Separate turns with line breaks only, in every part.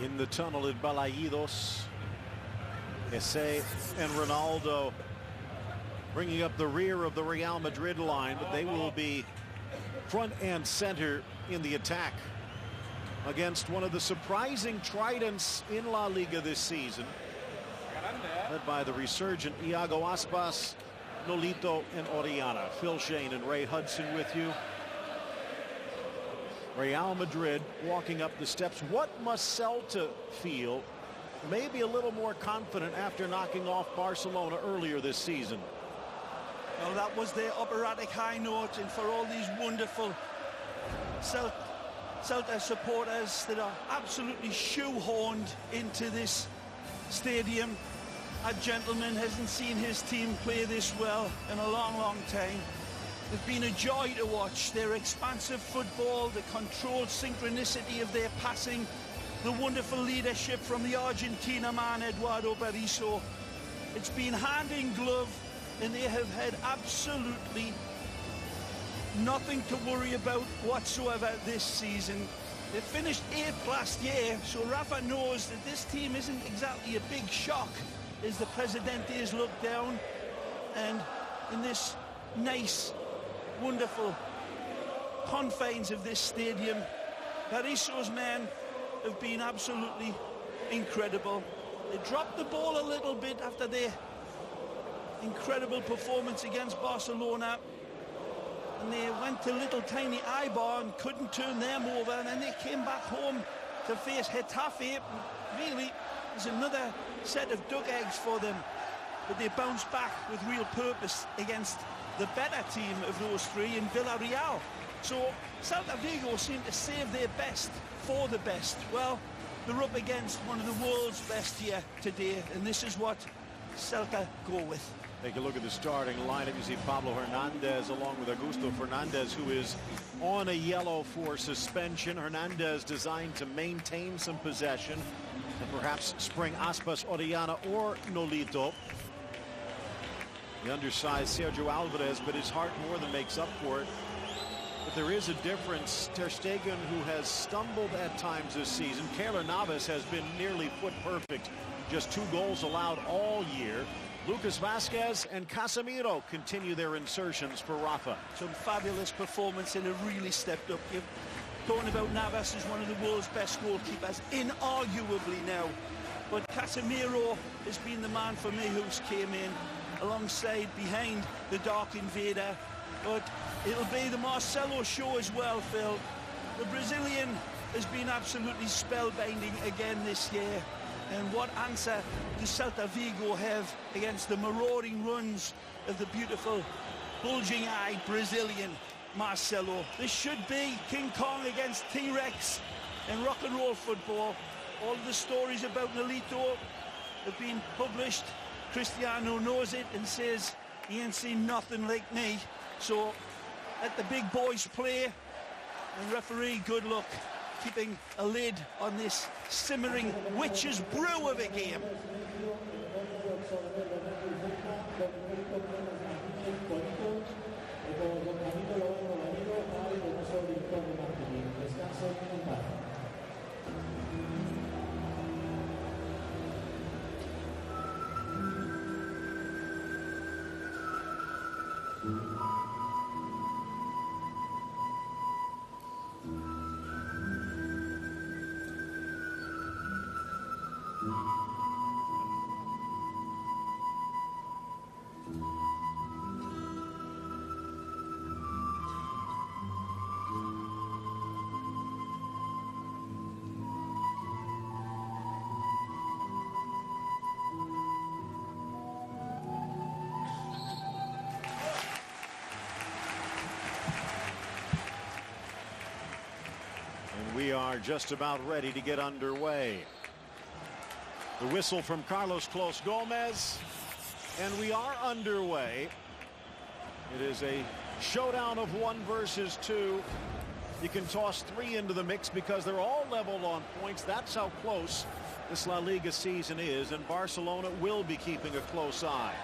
In the tunnel at Balaídos, Esse and Ronaldo bringing up the rear of the Real Madrid line, but they will be front and center in the attack against one of the surprising tridents in La Liga this season, led by the resurgent Iago Aspas, Nolito, and Orellana. Phil Shane and Ray Hudson with you. Real Madrid walking up the steps. What must Celta feel? Maybe a little more confident after knocking off Barcelona earlier this season.
Well, that was their operatic high note, and for all these wonderful Celta supporters that are absolutely shoehorned into this stadium. A gentleman hasn't seen his team play this well in a long, long time. It's been a joy to watch their expansive football, the controlled synchronicity of their passing, the wonderful leadership from the Argentina man, Eduardo Berizzo. It's been hand in glove, and they have had absolutely nothing to worry about whatsoever this season. They finished 8th last year, so Rafa knows that this team isn't exactly a big shock as the Presidentes look down. And in this nice, wonderful confines of this stadium, Berizzo's men have been absolutely incredible. They dropped the ball a little bit after their incredible performance against Barcelona, and they went to little tiny Eibar and couldn't turn them over, and then they came back home to face Getafe. Really, there's another set of dug eggs for them, but they bounced back with real purpose against the better team of those three in Villarreal. So Celta Vigo seem to save their best for the best. Well, they're up against one of the world's best here today, and this is what Celta go with.
Take a look at the starting lineup. You see Pablo Hernandez along with Augusto Fernandez, who is on a yellow for suspension. Hernandez designed to maintain some possession and perhaps spring Aspas, Orellana, or Nolito. The undersized Sergio Alvarez, but his heart more than makes up for it. But there is a difference. Ter Stegen, who has stumbled at times this season. Keylor Navas has been nearly foot perfect. Just 2 goals allowed all year. Lucas Vazquez and Casemiro continue their insertions for Rafa.
Some fabulous performance, and have really stepped up. You're talking about Navas as one of the world's best goalkeepers, inarguably now. But Casemiro has been the man for me who's came in alongside, behind the Dark Invader. But it'll be the Marcelo show as well, Phil. The Brazilian has been absolutely spellbinding again this year. And what answer does Celta Vigo have against the marauding runs of the beautiful, bulging-eyed Brazilian Marcelo? This should be King Kong against T-Rex in rock and roll football. All of the stories about Nolito have been published. Cristiano knows it and says he ain't seen nothing like me. So let the big boys play, and referee, good luck keeping a lid on this simmering witch's brew of a game.
We are just about ready to get underway. The whistle from Carlos Clos Gomez, and we are underway. It is a showdown of 1 versus 2. You can toss 3 into the mix because they're all level on points. That's how close this La Liga season is, and Barcelona will be keeping a close eye.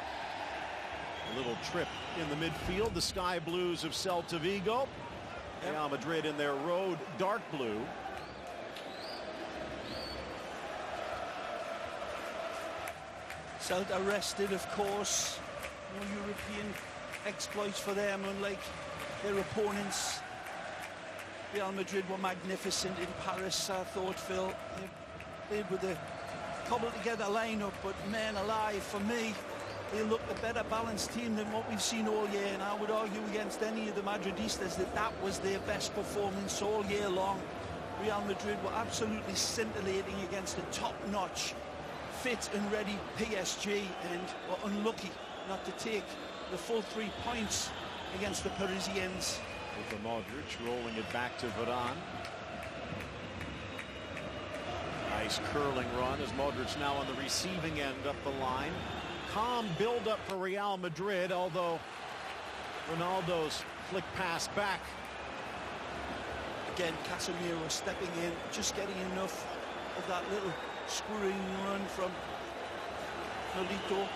A little trip in the midfield. The Sky Blues of Celta Vigo. Real Madrid in their road dark blue.
Celta rested, of course. No European exploits for them, unlike their opponents. Real Madrid were magnificent in Paris, I thought, Phil. They played with a cobbled-together lineup, but man alive, for me, they looked a better balanced team than what we've seen all year, and I would argue against any of the Madridistas that that was their best performance all year long. Real Madrid were absolutely scintillating against a top-notch, fit and ready PSG, and were unlucky not to take the full 3 points against the Parisians.
With Modric rolling it back to Varane. Nice curling run as Modric now on the receiving end up the line. Calm build up for Real Madrid, although Ronaldo's flick pass back.
Again, Casemiro stepping in, just getting enough of that little screwing run from Nolito.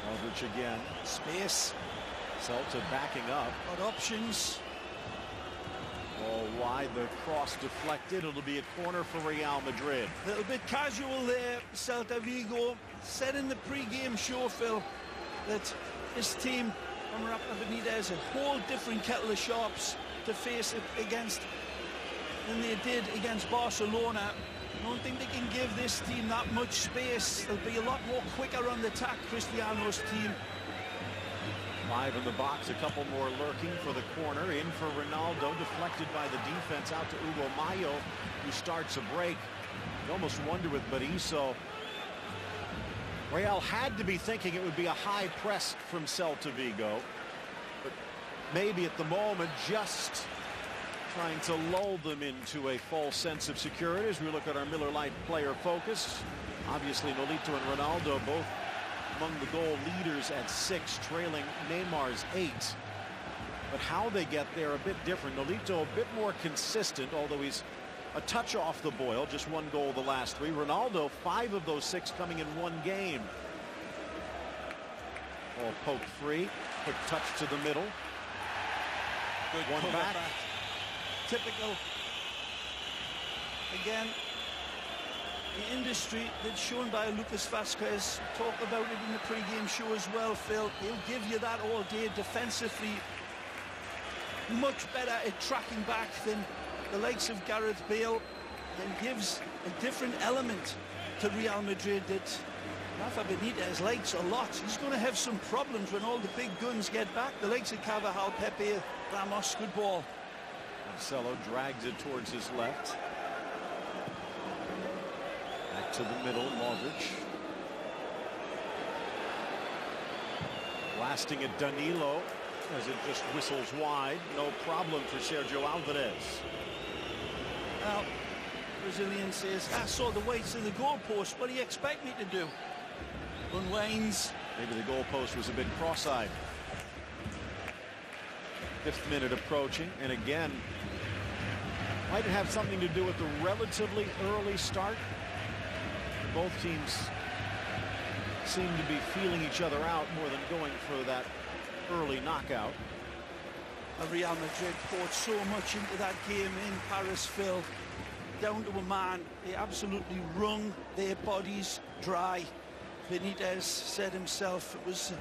Modric again.
Space.
Celta backing up.
Got options.
Ball wide, the cross deflected. It'll be a corner for Real Madrid.
A little bit casual there. Celta Vigo said in the pre-game show, Phil, that this team from Rafa Benitez a whole different kettle of sharps to face it against than they did against Barcelona. I don't think they can give this team that much space. They'll be a lot more quicker on the attack, Cristiano's team.
5 in the box, a couple more lurking for the corner. In for Ronaldo, deflected by the defense out to Hugo Mayo, who starts a break. You almost wonder with Berizzo. Real had to be thinking it would be a high press from Celta Vigo, but maybe at the moment just trying to lull them into a false sense of security as we look at our Miller Lite player focus. Obviously, Nolito and Ronaldo both among the goal leaders at 6, trailing Neymar's 8. But how they get there a bit different. Nolito a bit more consistent, although he's a touch off the boil, just 1 goal the last 3. Ronaldo, 5 of those 6 coming in 1 game. Ball poked free, quick touch to the middle.
Good
one back.
Typical. Again, the industry that's shown by Lucas Vazquez. Talk about it in the pre-game show as well, Phil. He'll give you that all day defensively. Much better at tracking back than the likes of Gareth Bale, and gives a different element to Real Madrid that Rafa Benitez likes a lot. He's going to have some problems when all the big guns get back. The likes of Carvajal, Pepe, Ramos. Good ball.
Marcelo drags it towards his left. Back to the middle, Modric. Blasting at Danilo as it just whistles wide. No problem for Sergio Alvarez.
Now, Brazilian says, I saw the weights of the goalpost. What do you expect me to do? Unwinds.
Maybe the goalpost was a bit cross-eyed. 5th minute approaching, and again, might have something to do with the relatively early start. Both teams seem to be feeling each other out more than going for that early knockout.
Real Madrid poured so much into that game in Paris, Phil. Down to a man, they absolutely wrung their bodies dry. Benitez said himself it was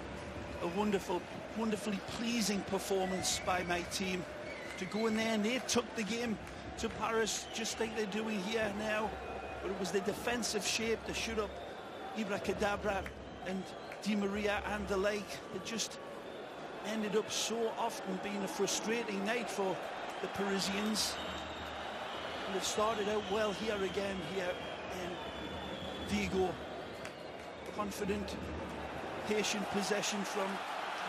a wonderfully pleasing performance by my team to go in there, and they took the game to Paris just like they're doing here now. But it was the defensive shape to shut up Ibra Cadabra and Di Maria and the like. It just ended up so often being a frustrating night for the Parisians. And it started out well here again, here in Vigo. Confident, patient possession from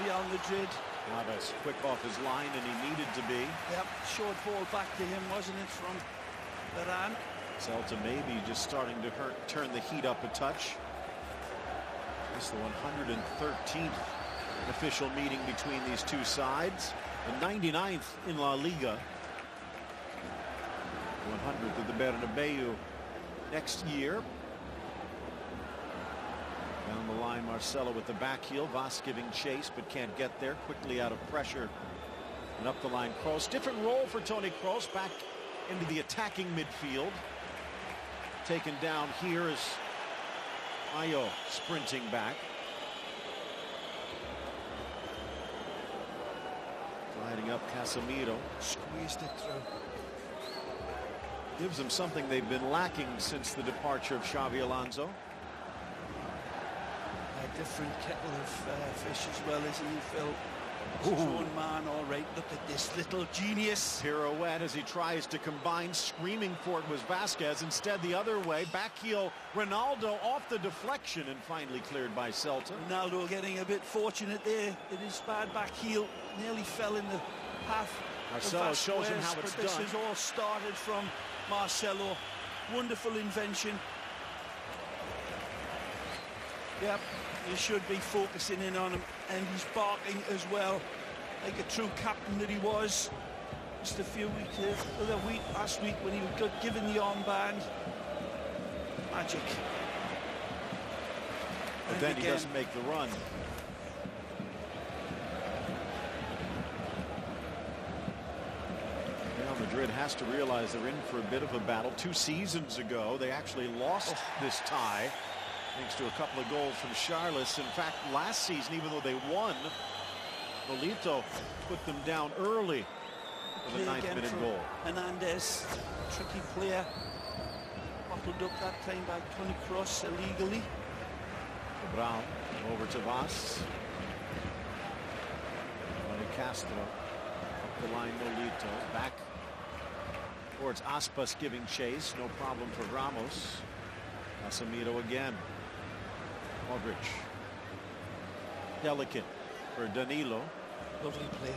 Real Madrid.
Navas quick off his line, and he needed to be.
Yep, short ball back to him, wasn't it, from Varane?
Celta maybe just starting to turn the heat up a touch. This is the 113th official meeting between these two sides. The 99th in La Liga. 100th at the Bernabeu next year. Down the line, Marcelo with the back heel. Vaz giving chase, but can't get there. Quickly out of pressure. And up the line, Kroos. Different role for Toni Kroos. Back into the attacking midfield. Taken down here is Ayo sprinting back. Sliding up Casemiro.
Squeezed it through.
Gives them something they've been lacking since the departure of Xabi Alonso.
A different kettle of fish as well, isn't he, Phil? His own man, all right. Look at this little genius.
Pirouette as he tries to combine. Screaming for it was Vasquez. Instead, the other way. Back heel Ronaldo off the deflection and finally cleared by Celta.
Ronaldo getting a bit fortunate there. It is bad back heel. Nearly fell in the path.
Marcelo shows him how it's
done. This has all started from Marcelo. Wonderful invention. Yep, you should be focusing in on him, and he's barking as well, like a true captain that he was. Just a few weeks last week when he got given the armband. Magic.
But and then he doesn't make the run. Madrid has to realize they're in for a bit of a battle. 2 seasons ago, they actually lost this tie thanks to a couple of goals from Charles. In fact, last season, even though they won, Nolito put them down early with a 9th-minute goal.
Hernandez, tricky player, bottled up that time by Toni Kroos illegally.
Brown over to Vaz. Castro up the line. Nolito back towards Aspas, giving chase. No problem for Ramos. Casemiro again. Modric. Delicate for Danilo.
Lovely play.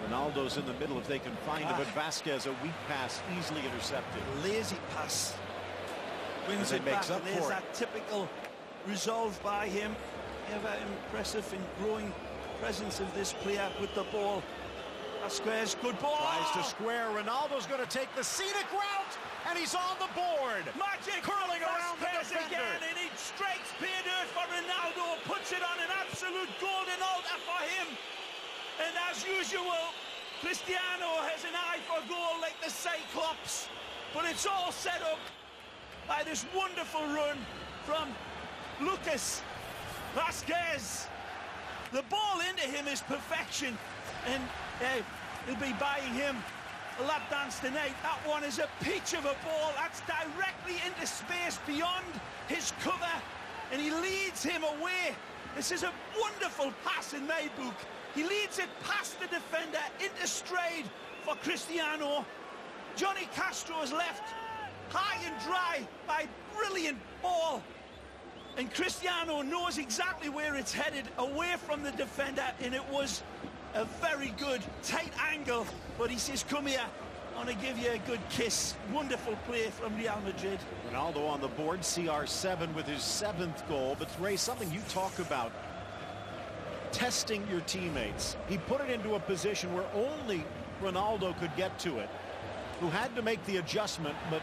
Ronaldo's in the middle if they can find it, but Vasquez, a weak pass, easily intercepted.
Lazy pass. Wins it back, and there's that typical resolve by him. Ever impressive and growing presence of this player with the ball. Vasquez, good ball.
Tries to square. Ronaldo's going to take the scenic route, and he's on the board.
Magic
curling around the defender.
Again, and he strikes pay dirt for Ronaldo, puts it on an absolute golden altar for him. And as usual, Cristiano has an eye for goal like the Cyclops. But it's all set up by this wonderful run from Lucas Vasquez. The ball into him is perfection, and he'll be buying him a lap dance tonight. That one is a peach of a ball. That's directly into space beyond his cover, and he leads him away. This is a wonderful pass in my book. He leads it past the defender into stride for Cristiano. Johnny Castro is left high and dry by brilliant ball. And Cristiano knows exactly where it's headed, away from the defender, and it was a very good tight angle. But he says, come here, I want to give you a good kiss. Wonderful play from Real Madrid.
Ronaldo on the board, CR7 with his 7th goal. But Ray, something you talk about, testing your teammates. He put it into a position where only Ronaldo could get to it, who had to make the adjustment, but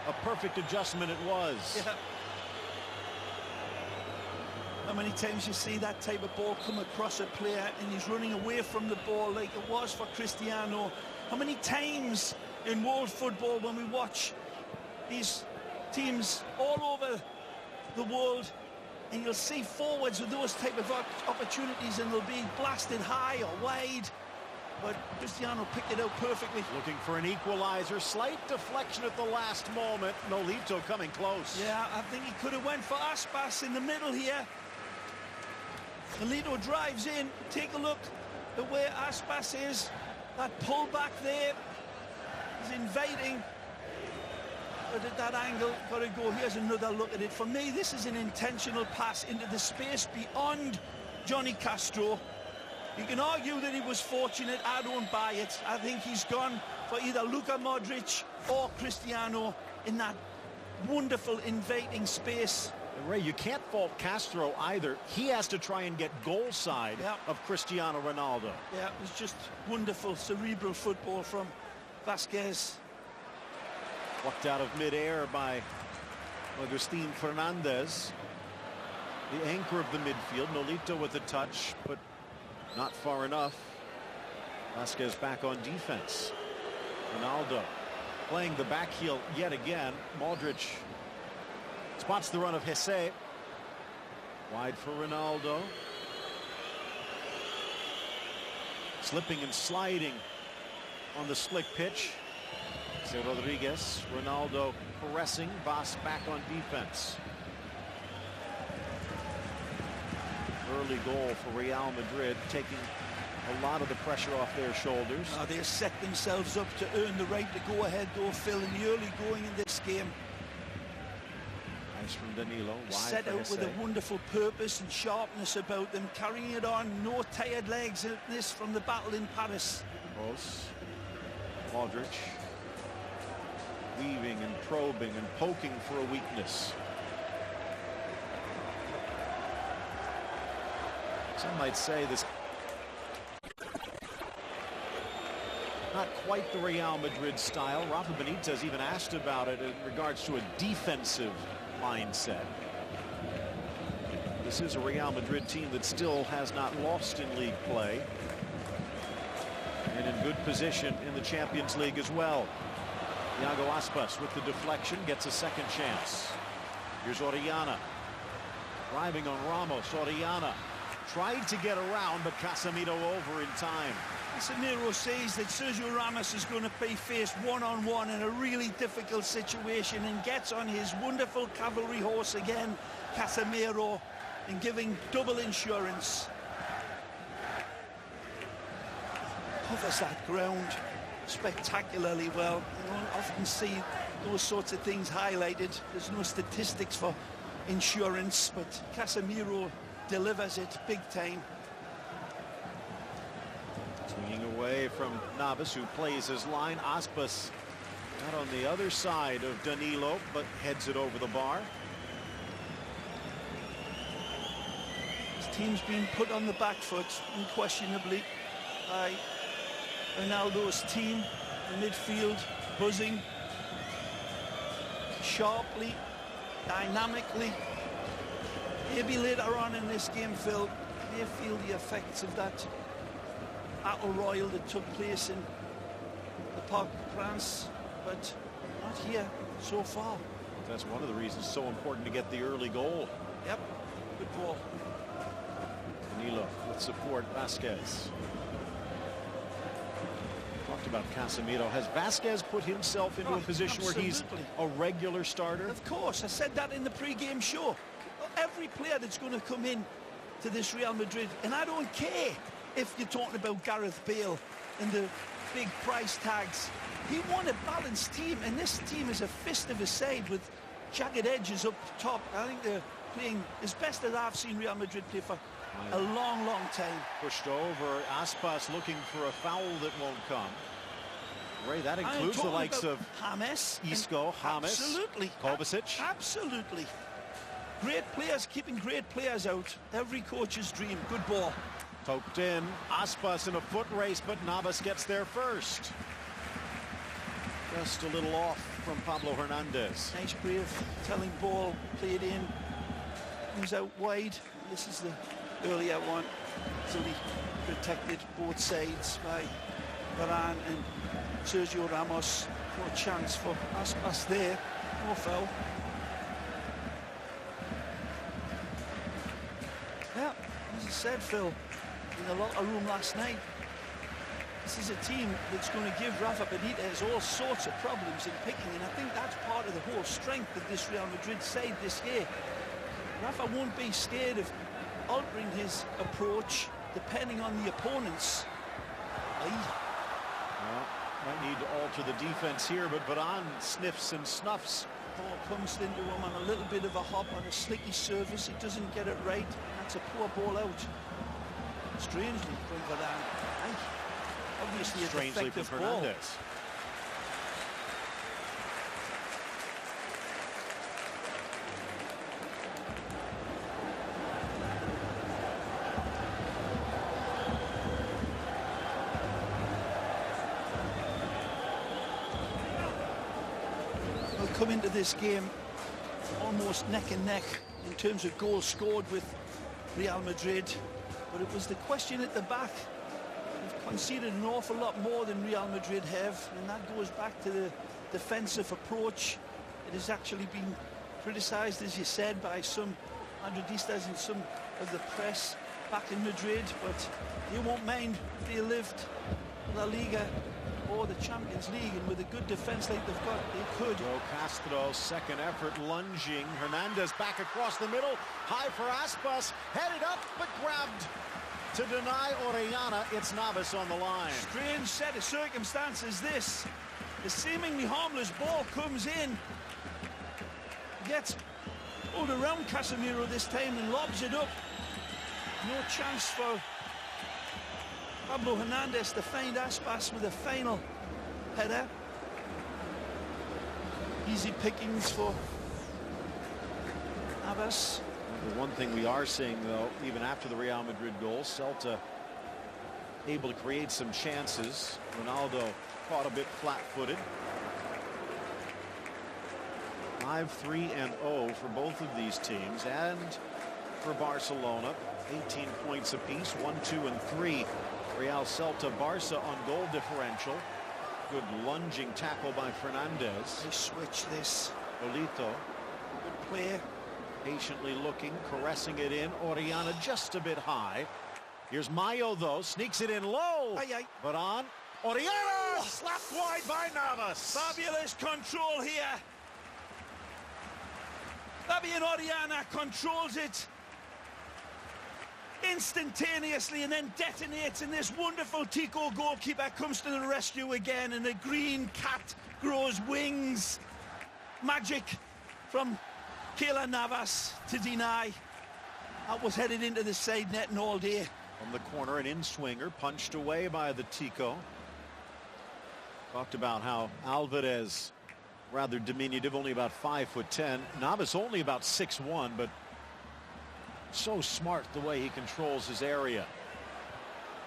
a perfect adjustment it was.
Yeah. How many times you see that type of ball come across a player and he's running away from the ball like it was for Cristiano? How many times in world football when we watch these teams all over the world and you'll see forwards with those type of opportunities and they'll be blasted high or wide, but Cristiano picked it out perfectly.
Looking for an equalizer. Slight deflection at the last moment. Nolito coming close.
Yeah, I think he could have went for Aspas in the middle here. Nolito drives in. Take a look at where Aspas is. That pull back there is inviting. But at that angle, got to go. Here's another look at it. For me, this is an intentional pass into the space beyond Johnny Castro. You can argue that he was fortunate. I don't buy it. I think he's gone for either Luka Modric or Cristiano in that wonderful inviting space.
And Ray, you can't fault Castro either. He has to try and get goal side of Cristiano Ronaldo.
Yeah, it was just wonderful cerebral football from Vasquez.
Plucked out of midair by Agustin Fernandez, the anchor of the midfield. Nolito with the touch, but not far enough. Vasquez back on defense. Ronaldo Playing the back heel yet again. Modric spots the run of Hesse. Wide for Ronaldo. Slipping and sliding on the slick pitch. Rodriguez. Ronaldo pressing. Vaz back on defense. Early goal for Real Madrid, taking a lot of the pressure off their shoulders.
They set themselves up to earn the right to go ahead, though, Phil, in the early going in this game.
Nice from Danilo. Wide
set out
Hesse.
with a wonderful purpose and sharpness about them, carrying it on. No tired legs in this from the battle in Paris.
Close. Modric. Weaving and probing and poking for a weakness. Some might say this not quite the Real Madrid style. Rafa Benitez even asked about it in regards to a defensive mindset. This is a Real Madrid team that still has not lost in league play, and in good position in the Champions League as well. Iago Aspas with the deflection gets a second chance. Here's Orellana driving on Ramos. Orellana tried to get around, but Casemiro over in time.
Casemiro says that Sergio Ramos is going to be faced one-on-one in a really difficult situation, and gets on his wonderful cavalry horse again, Casemiro, and giving double insurance. Covers that ground spectacularly well. You don't often see those sorts of things highlighted. There's no statistics for insurance, but Casemiro delivers it big time.
Swinging away from Navas, who plays his line. Aspas not on the other side of Danilo, but heads it over the bar.
His team's been put on the back foot, unquestionably, by Ronaldo's team. The midfield buzzing sharply, dynamically. Maybe later on in this game, Phil, may feel the effects of that battle royal that took place in the Parc des Princes, but not here so far.
That's one of the reasons it's so important to get the early goal.
Yep, good ball.
Danilo with support. Vasquez. Talked about Casemiro. Has Vasquez put himself into a position where he's a regular starter?
Of course, I said that in the pre-game show. Every player that's going to come in to this Real Madrid, and I don't care if you're talking about Gareth Bale and the big price tags. He want a balanced team, and this team is a fist of a side with jagged edges up the top. I think they're playing as best as I've seen Real Madrid play for a long, long time.
Pushed over. Aspas looking for a foul that won't come. Ray, that includes the likes of
James,
Isco, James,
absolutely,
Kovacic.
Absolutely. Great players, keeping great players out. Every coach's dream. Good ball.
Poked in. Aspas in a foot race, but Navas gets there first. Just a little off from Pablo Hernandez.
Nice brave telling ball, played in, comes out wide. This is the earlier one. Easily protected both sides by Varane and Sergio Ramos. No chance for Aspas there. No foul. Yeah, as I said, Phil, in the locker room last night, this is a team that's going to give Rafa Benitez all sorts of problems in picking, and I think that's part of the whole strength of this Real Madrid side this year. Rafa won't be scared of altering his approach depending on the opponents.
Well, might need to alter the defense here, but Varane sniffs and snuffs.
Ball comes into him on a little bit of a hop on a slicky surface. He doesn't get it right. That's a poor ball out. Strangely from Varane. Obviously a defective ball. We'll come into this game almost neck and neck in terms of goals scored with Real Madrid, but it was the question at the back. We've conceded an awful lot more than Real Madrid have, and that goes back to the defensive approach. It has actually been criticised, as you said, by some Madridistas in some of the press back in Madrid, but you won't mind if they lived La Liga or the Champions League, and with a good defence like they've got, they could.
Joe Castro, second effort, lunging. Hernandez back across the middle, high for Aspas, headed up, but grabbed to deny Orellana. It's Navas on the line.
Strange set of circumstances this. The seemingly harmless ball comes in, gets pulled around Casemiro this time and lobs it up. No chance for Pablo Hernandez to find Aspas with a final header. Easy pickings for Navas.
The one thing we are seeing, though, even after the Real Madrid goal, Celta able to create some chances. Ronaldo caught a bit flat-footed. 5-3-0 for both of these teams, and for Barcelona, 18 points apiece, 1, 2, and 3. Real Celta, Barca on goal differential. Good lunging tackle by Fernandez.
They switch this.
Olito.
Good play.
Patiently looking, caressing it in. Orellana just a bit high. Here's Mayo, though, sneaks it in low.
Aye, aye.
But on. Orellana slapped wide by Navas.
Fabulous control here. Fabian Orellana controls it instantaneously and then detonates, and this wonderful Tico goalkeeper comes to the rescue again, and the green cat grows wings. Magic from Keylor Navas to deny. That was headed into the side netting all day.
From the corner, an in-swinger punched away by the Tico. Talked about how Alvarez, rather diminutive, only about 5'10". Navas only about 6'1", but so smart the way he controls his area.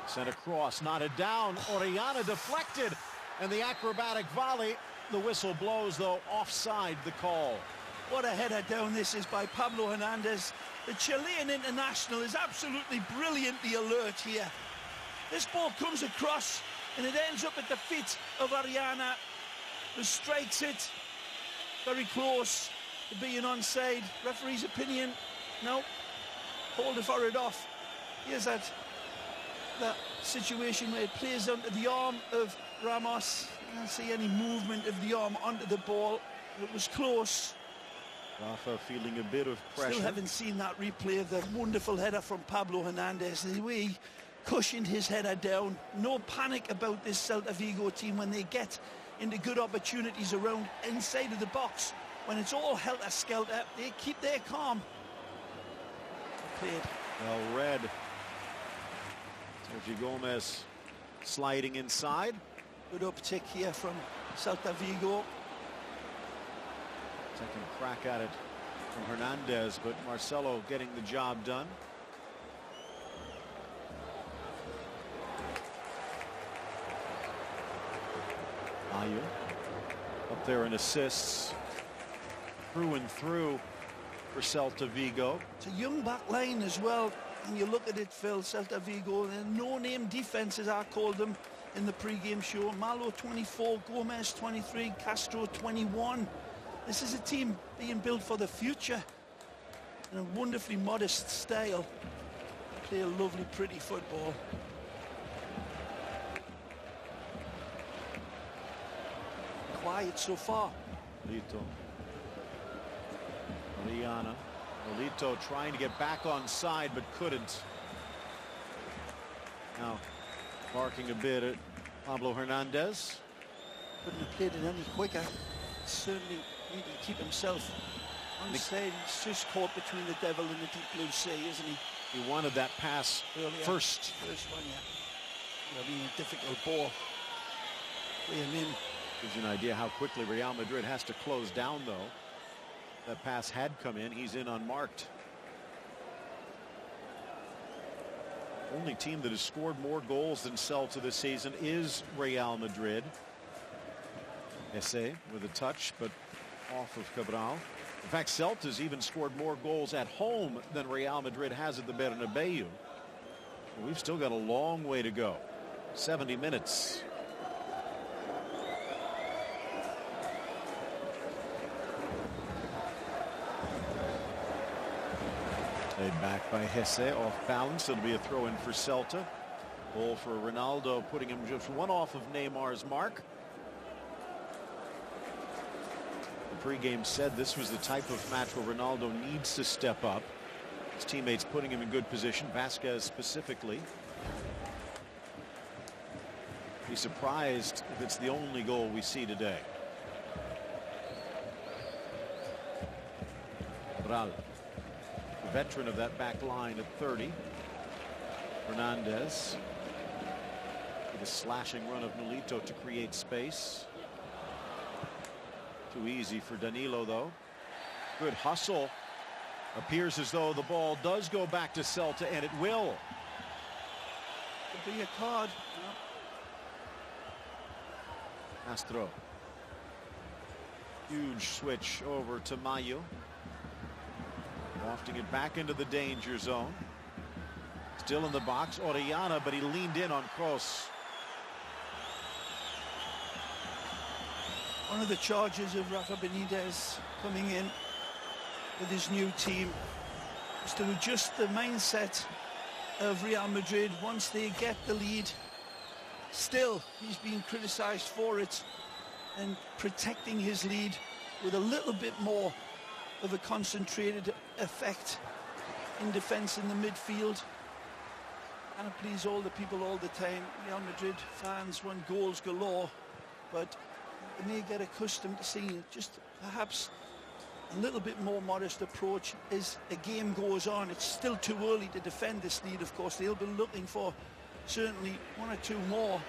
Sent across, knotted down. Orellana deflected, and the acrobatic volley. The whistle blows, though, offside the call.
What a header down this is by Pablo Hernandez. The Chilean international is absolutely brilliantly alert here. This ball comes across, and it ends up at the feet of Orellana, who strikes it very close to being onside. Referee's opinion, no. Hold it for it off. Here's that situation where it plays onto the arm of Ramos. I don't see any movement of the arm onto the ball. It was close.
Rafa feeling a bit of pressure.
Still haven't seen that replay of the wonderful header from Pablo Hernandez. The way he cushioned his header down. No panic about this Celta Vigo team when they get into good opportunities around inside of the box. When it's all helter-skelter, they keep their calm. Played.
Well read. Sergio Gomez sliding inside.
Good uptick here from Celta Vigo.
Second crack at it from Hernandez, but Marcelo getting the job done. Ayu up there in assists, through and through for Celta Vigo.
It's a young back line as well. When you look at it, Phil, Celta Vigo, no-name defense, as I called them in the pre-game show. Malo 24, Gomez 23, Castro 21. This is a team being built for the future in a wonderfully modest style. They play a lovely, pretty football. Quiet so far.
Lito. Orellana. Olito trying to get back on side, but couldn't. Now barking a bit at Pablo Hernandez.
Couldn't have played it any quicker. Certainly need to keep himself on stage. He's just caught between the devil and the deep blue sea, isn't he?
He wanted that pass earlier. First
one, yeah. It'll be a difficult ball. Play him in.
Gives you an idea how quickly Real Madrid has to close down, though. That pass had come in. He's in unmarked. Only team that has scored more goals than Celta this season is Real Madrid. Esse with a touch, but off of Cabral. In fact, Celta's even scored more goals at home than Real Madrid has at the Bernabeu. We've still got a long way to go. 70 minutes. Laid back by Hesse, off balance. It'll be a throw in for Celta. Goal for Ronaldo, putting him just one off of Neymar's mark. The pregame said this was the type of match where Ronaldo needs to step up. His teammates putting him in good position, Vasquez specifically. Be surprised if it's the only goal we see today. Bral, the veteran of that back line at 30. Hernandez with a slashing run of Nolito to create space. Too easy for Danilo, though. Good hustle. Appears as though the ball does go back to Celta, and it will.
Could be a card.
Castro. Huge switch over to Mayo. Wafting it back into the danger zone. Still in the box, Orellana, but he leaned in on Kroos.
One of the charges of Rafa Benitez coming in with his new team is to adjust the mindset of Real Madrid once they get the lead. Still, he's been criticised for it, and protecting his lead with a little bit more of a concentrated effect in defence in the midfield. And please all the people all the time. Real Madrid fans want goals galore, but they may get accustomed to seeing just perhaps a little bit more modest approach as a game goes on. It's still too early to defend this lead, of course. They'll be looking for certainly one or two more,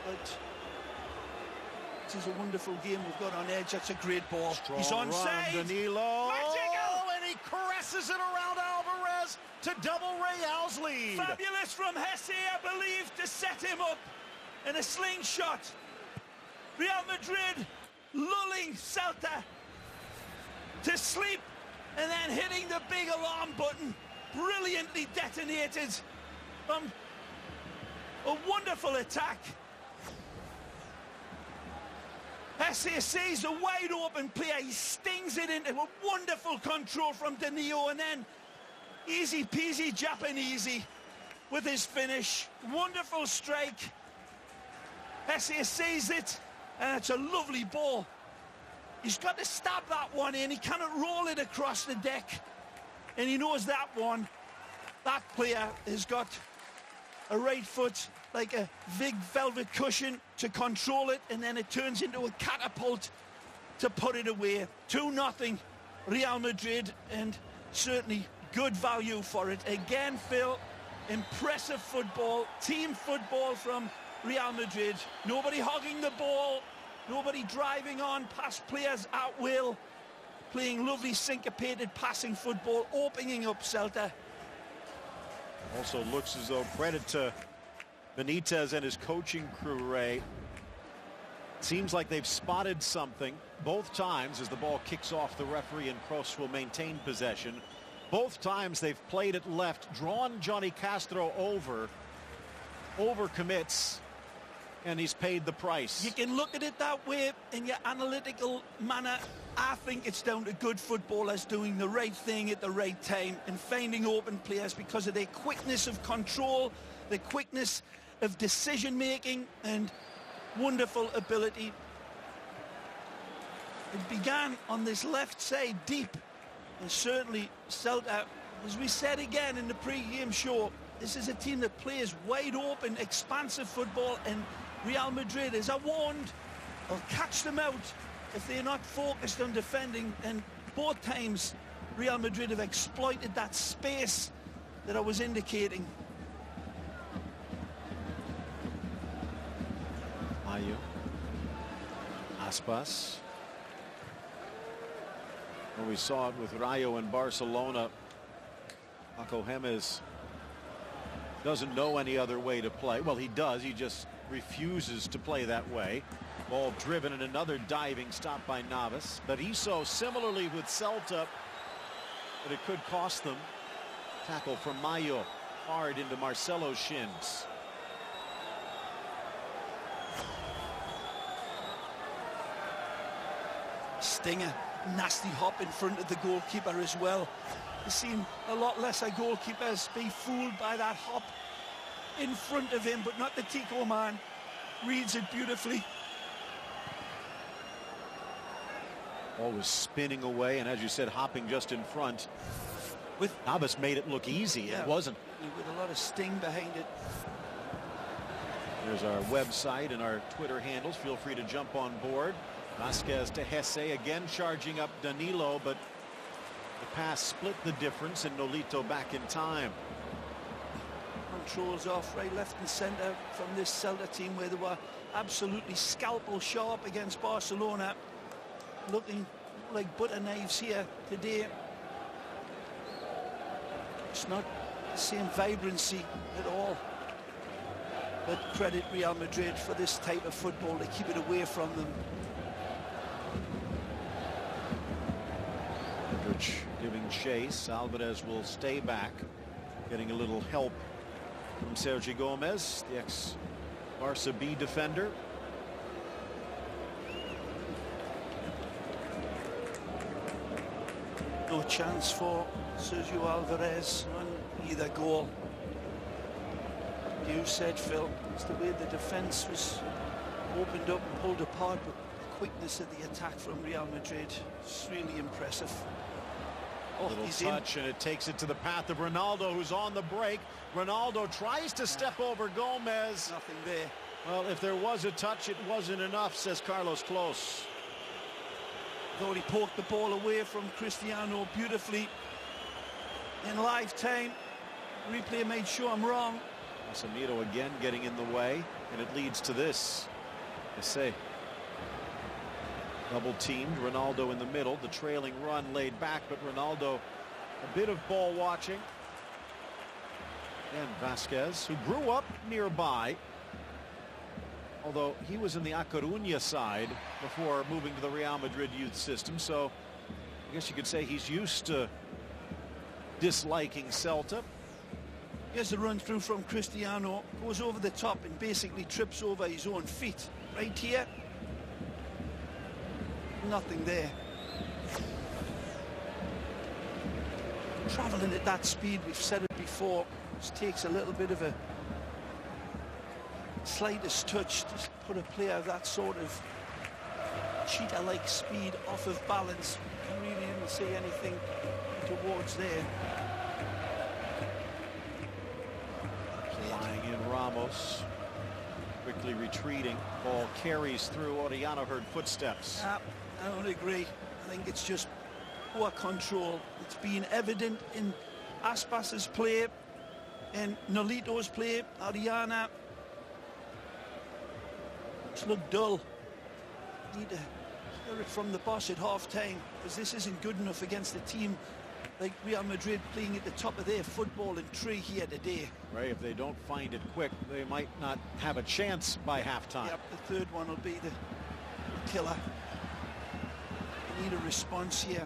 but this is a wonderful game we've got on edge. That's a great ball.
Strong
He's onside.
Danilo.
Magical!
And he caresses it around Alvarez to double Real's lead.
Fabulous from Hesse, I believe, to set him up in a slingshot. Real Madrid lulling Celta to sleep and then hitting the big alarm button. Brilliantly detonated from a wonderful attack. Hesse sees a wide open player. He stings it into a wonderful control from Danilo, and then easy peasy Japanesey with his finish. Wonderful strike. Hesse sees it, and it's a lovely ball. He's got to stab that one in. He cannot roll it across the deck, and he knows that one. That player has got a right foot like a big velvet cushion to control it, and then it turns into a catapult to put it away. 2-0 Real Madrid, and certainly good value for it. Again, Phil, impressive football, team football from Real Madrid. Nobody hogging the ball, nobody driving on past players at will, playing lovely syncopated passing football, opening up Celta.
Also looks as though credit to Benitez and his coaching crew, Ray. Seems like they've spotted something both times as the ball kicks off the referee and Kroos will maintain possession. Both times they've played it left, drawn Johnny Castro over commits, and he's paid the price.
You can look at it that way in your analytical manner. I think it's down to good footballers doing the right thing at the right time and finding open players because of their quickness of control, the quickness of decision making, and wonderful ability. It began on this left side deep, and certainly Celta, as we said again in the pre-game show, this is a team that plays wide open, expansive football, and Real Madrid, as I warned, will catch them out if they're not focused on defending, and both times Real Madrid have exploited that space that I was indicating.
Mayo. Aspas. Well, we saw it with Rayo in Barcelona. Paco Gemes doesn't know any other way to play. Well, he does. He just refuses to play that way. Ball driven and another diving stop by Navas. But Iso similarly with Celta, but it could cost them. Tackle from Mayo hard into Marcelo's shins.
Stinger nasty hop in front of the goalkeeper as well. We've seen a lot lesser goalkeepers be fooled by that hop in front of him, but not the Tico man. Reads it beautifully.
Always spinning away, and as you said, hopping just in front.
With
Navas made it look easy.
Yeah,
it wasn't.
With a lot of sting behind it.
There's our website and our Twitter handles. Feel free to jump on board. Vasquez to Hesse, again charging up Danilo, but the pass split the difference, and Nolito back in time.
Controls off right, left and centre from this Celta team, where they were absolutely scalpel sharp against Barcelona. Looking like butter knives here today. It's not the same vibrancy at all. But credit Real Madrid for this type of football. They keep it away from them.
Modric giving chase. Alvarez will stay back, getting a little help from Sergio Gomez, the ex-Barca B defender.
No chance for Sergio Alvarez on either goal. You said, Phil, it's the way the defence was opened up and pulled apart, but the quickness of the attack from Real Madrid is really impressive. Oh,
Little
he's
touch, and it takes it to the path of Ronaldo, who's on the break. Ronaldo tries to step over Gomez.
Nothing there.
Well, if there was a touch, it wasn't enough, says Carlos Close.
Thought he poked the ball away from Cristiano beautifully in live time. Replay made sure I'm wrong.
Casemiro again getting in the way, and it leads to this. I say, double teamed, Ronaldo in the middle, the trailing run laid back, but Ronaldo a bit of ball watching. And Vasquez, who grew up nearby, although he was in the A Coruña side before moving to the Real Madrid youth system, so I guess you could say he's used to disliking Celta.
Here's a run through from Cristiano, goes over the top and basically trips over his own feet. Right here, nothing there. Traveling at that speed, we've said it before, just takes a little bit of a slightest touch to put a player of that sort of cheetah-like speed off of balance. You really didn't see anything towards there.
Flying in Ramos, quickly retreating. Ball carries through. Oriano heard footsteps.
I don't agree. I think it's just poor control. It's been evident in Aspas's play, in Nolito's play, Oriana. It's looked dull. Need to hear it from the boss at half-time, because this isn't good enough against a team like Real Madrid playing at the top of their footballing tree here today.
Right, if they don't find it quick, they might not have a chance by halftime.
Yep, the third one will be the killer. They need a response here.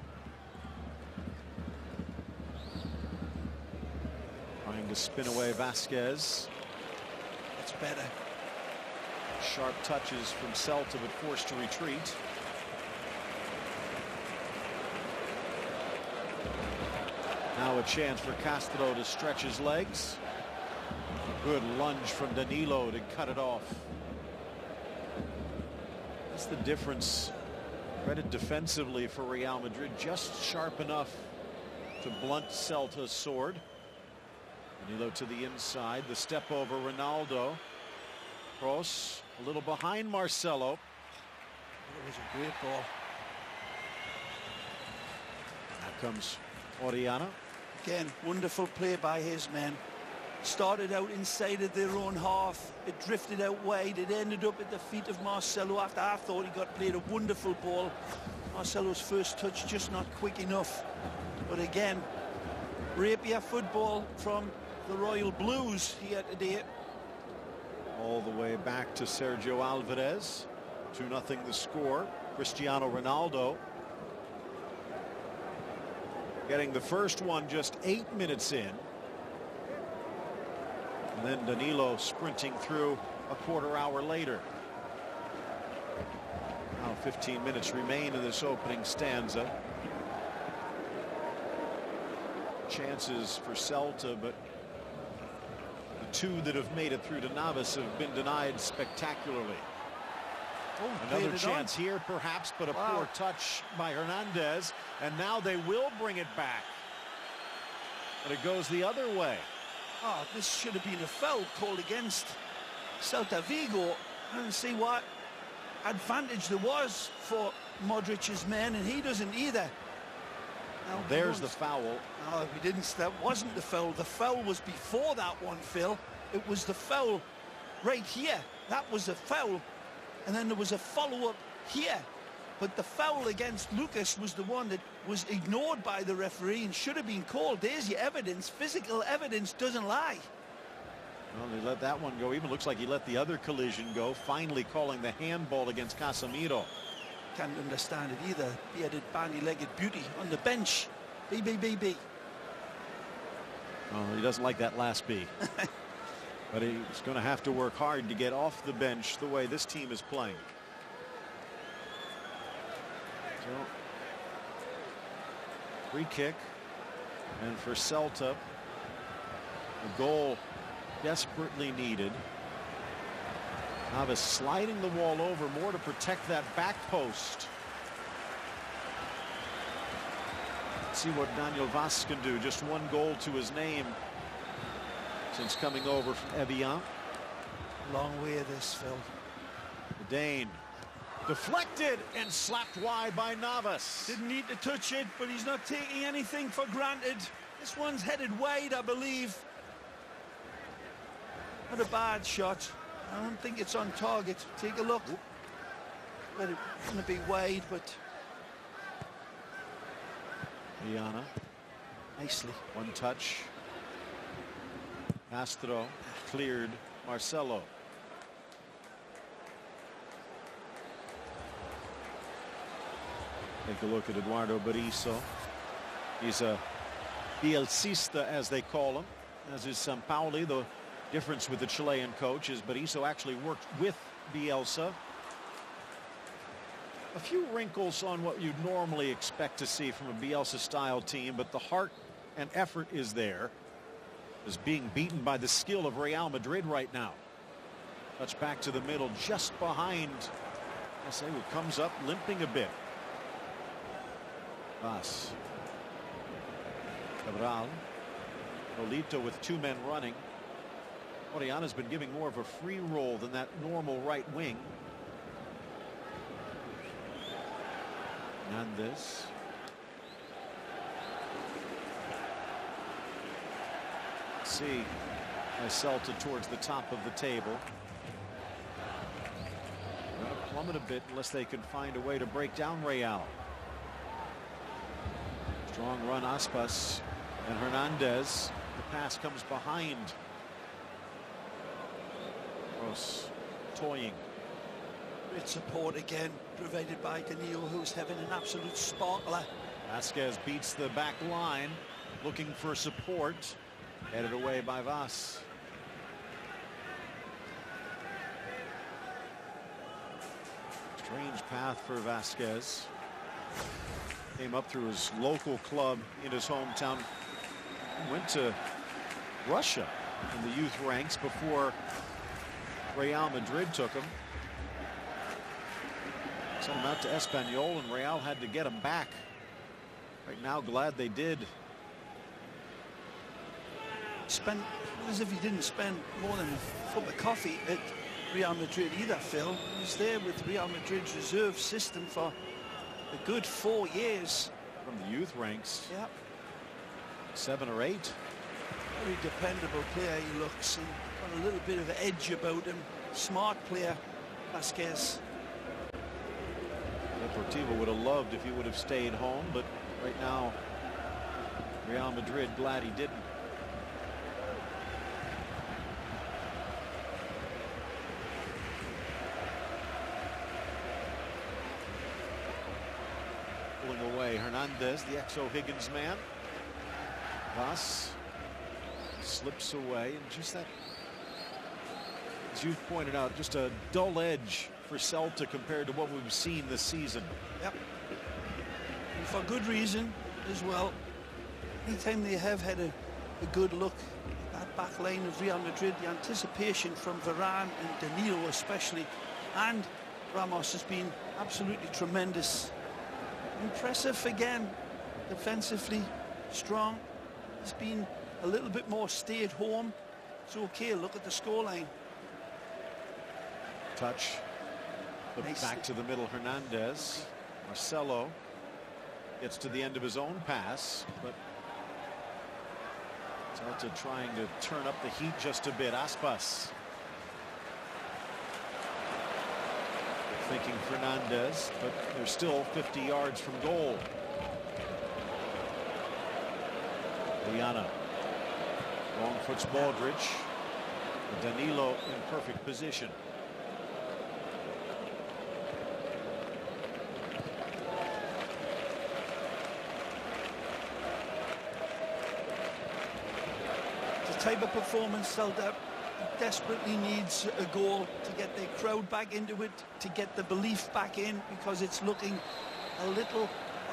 Trying to spin away Vasquez.
It's better.
Sharp touches from Celta, but forced to retreat. Now a chance for Castro to stretch his legs. Good lunge from Danilo to cut it off. That's the difference. Credit defensively for Real Madrid, just sharp enough to blunt Celta's sword. Danilo to the inside, the step over Ronaldo. Cross a little behind Marcelo.
It was a great ball.
Now comes Oriana.
Again, wonderful play by his men. Started out inside of their own half. It drifted out wide. It ended up at the feet of Marcelo after I thought he got played a wonderful ball. Marcelo's first touch just not quick enough. But again, rapier football from the Royal Blues here today.
All the way back to Sergio Alvarez. 2-0 the score. Cristiano Ronaldo getting the first one just 8 minutes in. And then Danilo sprinting through a quarter hour later. Now Well, 15 minutes remain in this opening stanza. Chances for Celta, but the two that have made it through to Navas have been denied spectacularly.
Oh,
another chance here perhaps, but a poor touch by Hernandez, and now they will bring it back, but it goes the other way.
Oh, this should have been a foul called against Celta Vigo. I don't see what advantage there was for Modric's men, and he doesn't either.
Now, there's the foul.
Oh, we didn't. That wasn't the foul. The foul was before that one, Phil. It was the foul right here. That was a foul, and then there was a follow-up here. But the foul against Lucas was the one that was ignored by the referee and should have been called. There's your evidence. Physical evidence doesn't lie.
Well, he let that one go. Even looks like he let the other collision go, finally calling the handball against Casemiro.
Can't understand it either. Bearded, bandy-legged beauty on the bench. B.
Well, he doesn't like that last B. But he's going to have to work hard to get off the bench the way this team is playing. So, free kick, and for Celta, a goal desperately needed. Navas sliding the wall over more to protect that back post. Let's see what Daniel Vaz can do. Just one goal to his name since coming over from Evian.
Long way of this, Phil.
The Dane deflected and slapped wide by Navas.
Didn't need to touch it, but he's not taking anything for granted. This one's headed wide, I believe. Not a bad shot. I don't think it's on target. Take a look. But it's going to be wide, but
Viana.
Nicely.
One touch. Castro cleared Marcelo. Take a look at Eduardo Berizzo. He's a Bielcista, as they call him, as is Sampaoli. The difference with the Chilean coach is Berizzo actually worked with Bielsa. A few wrinkles on what you'd normally expect to see from a Bielsa-style team, but the heart and effort is there. Is being beaten by the skill of Real Madrid right now. Touch back to the middle, just behind. I say, who comes up limping a bit. Vaz. Cabral. Nolito with two men running. Oriana's been giving more of a free roll than that normal right wing. Hernandez. See Celta towards the top of the table. Going to plummet a bit unless they can find a way to break down Real. Strong run, Aspas and Hernandez. The pass comes behind. Gross toying.
Great support again, provided by Danilo, who's having an absolute sparkler.
Vasquez beats the back line, looking for support. Headed away by Vaz. Strange path for Vasquez. Came up through his local club in his hometown. Went to Russia in the youth ranks before Real Madrid took him. Sent him out to Espanyol, and Real had to get him back. Right now, glad they did.
Spent as if he didn't spend more than a cup of coffee at Real Madrid either, Phil. He was there with Real Madrid's reserve system for a good 4 years.
From the youth ranks.
Yep.
7 or 8.
Very dependable player he looks, and got a little bit of an edge about him. Smart player, Vasquez.
Deportivo would have loved if he would have stayed home, but right now Real Madrid glad he didn't. Pulling away Hernandez, the ex-O'Higgins man. Vaz slips away, and just that, as you've pointed out, just a dull edge for Celta compared to what we've seen this season.
Yep. And for good reason as well. Anytime they have had a good look at that back line of Real Madrid, the anticipation from Varane and Danilo especially, and Ramos has been absolutely tremendous. Impressive again, defensively strong. He's been a little bit more stay at home. It's okay, look at the scoreline.
Touch. Nice. Back to the middle, Hernandez. Marcelo gets to the end of his own pass, but Celta trying to turn up the heat just a bit. Aspas. Thinking Fernandez, but they're still 50 yards from goal. Liana. Long foots Modric. Danilo in perfect position.
Type of performance Celta desperately needs a goal to get their crowd back into it, to get the belief back in, because it's looking a little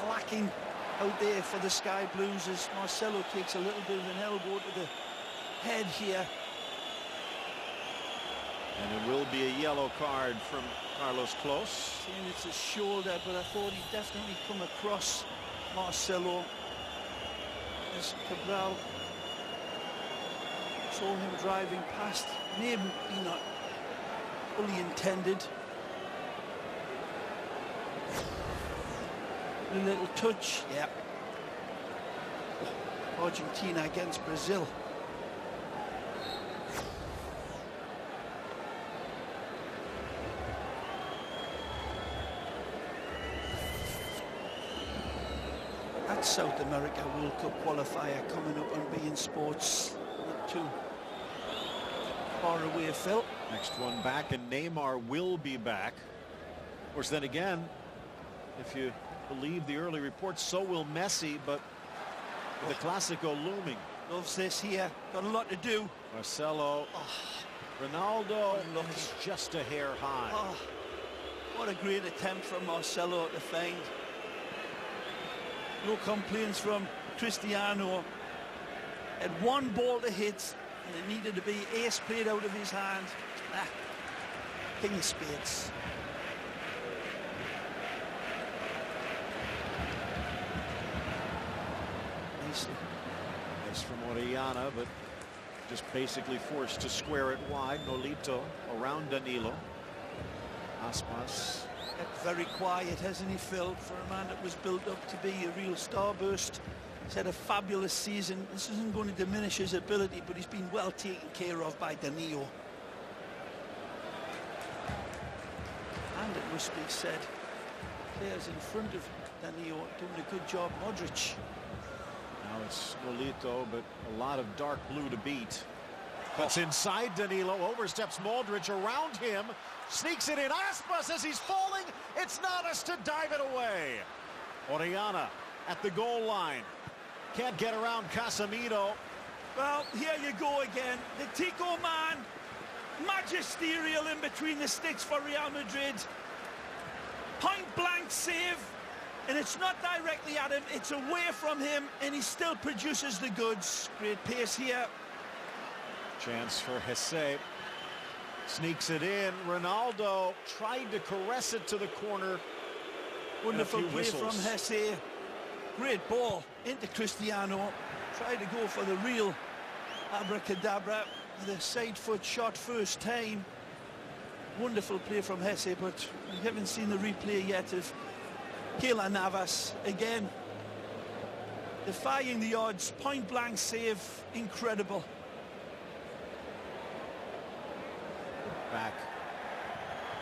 lacking out there for the Sky Blues as Marcelo takes a little bit of an elbow to the head here.
And it will be a yellow card from Carlos Close.
Saying it's a shoulder, but I thought he definitely come across Marcelo as Cabral saw him driving past, maybe not fully intended. A little touch, yeah. Argentina against Brazil. That South America World Cup qualifier coming up on beIN Sports. Not too far away, Phil.
Next one back, and Neymar will be back. Of course, then again, if you believe the early reports, so will Messi, but the Clásico looming.
Loves this here. Got a lot to do.
Marcelo. Ronaldo is just a hair high.
What a great attempt from Marcelo to find. No complaints from Cristiano. Had one ball to hit, and it needed to be ace played out of his hand. King of spades. Nicely.
Nice from Orellana, but just basically forced to square it wide. Nolito around Danilo. Aspas.
Very quiet, hasn't he, Phil, for a man that was built up to be a real starburst. He's had a fabulous season. This isn't going to diminish his ability, but he's been well taken care of by Danilo. And it must be said, players in front of Danilo doing a good job. Modric.
Now it's Nolito, but a lot of dark blue to beat. Cuts inside Danilo, oversteps Modric around him, sneaks it in. Aspas as he's falling. It's Navas to dive it away. Orellana at the goal line. Can't get around Casemiro.
Well, here you go again. The Tico man, magisterial in between the sticks for Real Madrid. Point blank save, and it's not directly at him, it's away from him, and he still produces the goods. Great pace here.
Chance for Hesse. Sneaks it in. Ronaldo tried to caress it to the corner.
Wonderful play from Hesse. Great ball into Cristiano. Tried to go for the real abracadabra with a side foot shot first time. Wonderful play from Hesse, but we haven't seen the replay yet of Keylor Navas. Again, defying the odds. Point blank save. Incredible.
Back.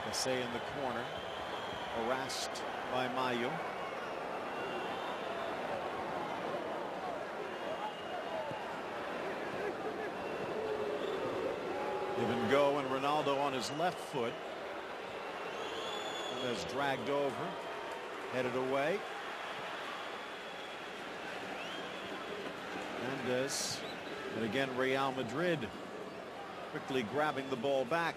Hesse in the corner. Harassed by Mayo. Give and go, and Ronaldo on his left foot. And is dragged over. Headed away. Mendes. And again, Real Madrid quickly grabbing the ball back.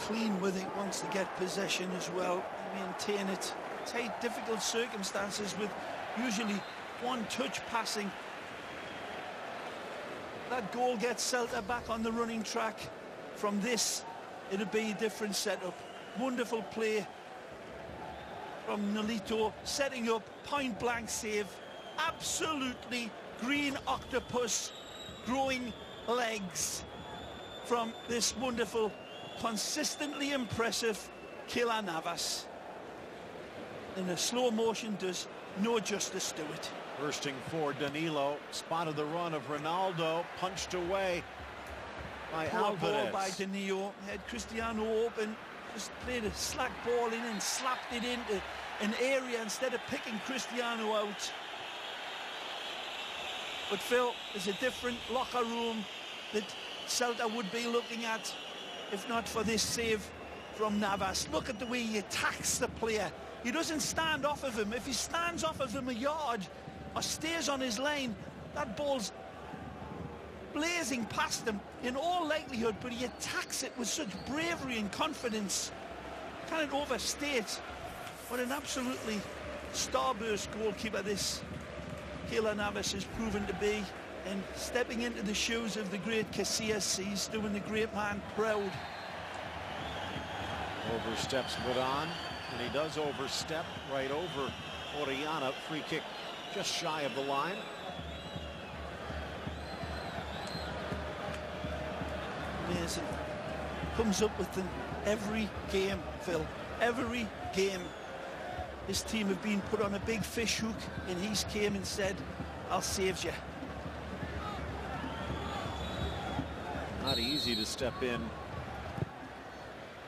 clean with it, wants to get possession as well, maintain it. Tight, difficult circumstances with usually one touch passing. That goal gets Celta back on the running track. From this, it'll be a different setup. Wonderful play from Nolito, setting up, point blank save. Absolutely green octopus growing legs from this wonderful, consistently impressive Keylor Navas. In a slow motion does no justice to it.
Bursting for Danilo, spotted the run of Ronaldo, punched away by Alvarez.
Ball by Danilo, had Cristiano open, just played a slack ball in and slapped it into an area instead of picking Cristiano out. But Phil, there's a different locker room that Celta would be looking at if not for this save from Navas. Look at the way he attacks the player. He doesn't stand off of him. If he stands off of him a yard or stays on his line, that ball's blazing past him in all likelihood, but he attacks it with such bravery and confidence. Can't overstate what an absolutely starburst goalkeeper this Keylor Navas has proven to be, and stepping into the shoes of the great Casillas, he's doing the great man proud.
Oversteps Varane, and he does overstep right over Orellana. Free kick just shy of the line.
Amazing. Comes up with them every game, Phil. Every game. His team have been put on a big fish hook, and he's came and said, I'll save you.
Not easy to step in.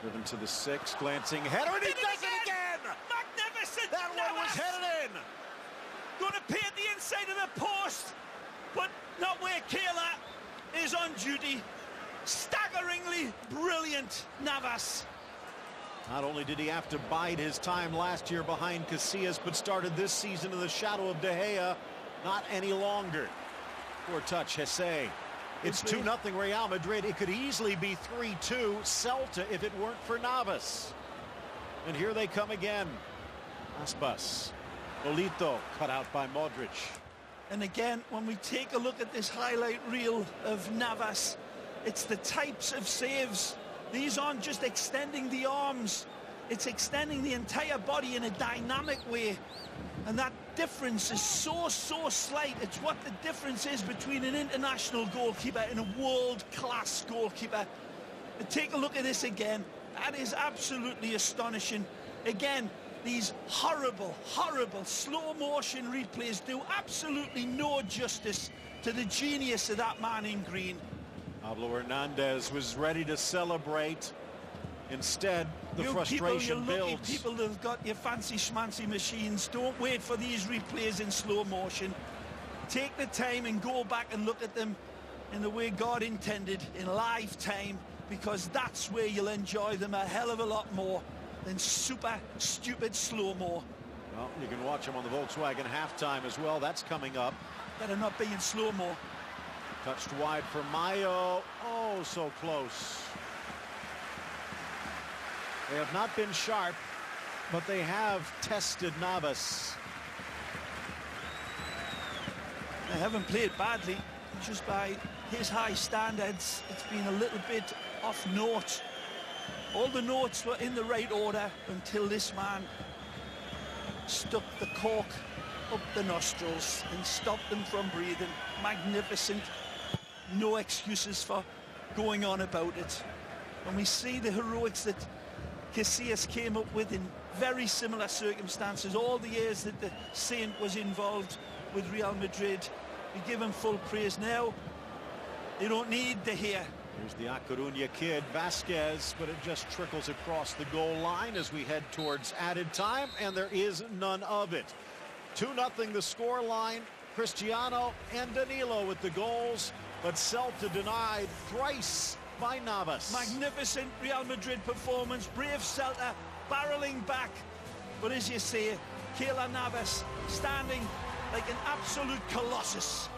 Driven to the 6, glancing header, and he does it again!
Magnificent!
That one was headed in!
Going to paint the inside of the post, but not where Keylor is on duty. Staggeringly brilliant Navas.
Not only did he have to bide his time last year behind Casillas, but started this season in the shadow of De Gea. Not any longer. Poor touch, Hesse. It's 2-0 Real Madrid. It could easily be 3-2 Celta if it weren't for Navas. And here they come again. Aspas. Nolito cut out by Modric.
And again, when we take a look at this highlight reel of Navas, it's the types of saves. These aren't just extending the arms, it's extending the entire body in a dynamic way. And that difference is so slight. It's what the difference is between an international goalkeeper and a world-class goalkeeper. And take a look at this again. That is absolutely astonishing. Again, these horrible slow motion replays do absolutely no justice to the genius of that man in green.
Pablo Hernandez was ready to celebrate. Instead, the frustration builds.
People that have got your fancy schmancy machines, don't wait for these replays in slow motion. Take the time and go back and look at them in the way God intended, in live time, because that's where you'll enjoy them a hell of a lot more than super stupid slow-mo.
Well, you can watch them on the Volkswagen halftime as well. That's coming up.
Better not be in slow-mo.
Touched wide for Mayo. Oh, so close. They have not been sharp, but they have tested Navas.
They haven't played badly, just by his high standards. It's been a little bit off note. All the notes were in the right order until this man stuck the cork up the nostrils and stopped them from breathing. Magnificent. No excuses for going on about it. When we see the heroics that Casillas came up with in very similar circumstances, all the years that the Saint was involved with Real Madrid, we give him full praise. Now they don't need to hear.
Here's the A Coruña kid, Vasquez, but it just trickles across the goal line as we head towards added time, and there is none of it. 2-0 the score line. Cristiano and Danilo with the goals, but Celta denied thrice by Navas.
Magnificent Real Madrid performance. Brave Celta barreling back. But as you say, Keylor Navas standing like an absolute colossus.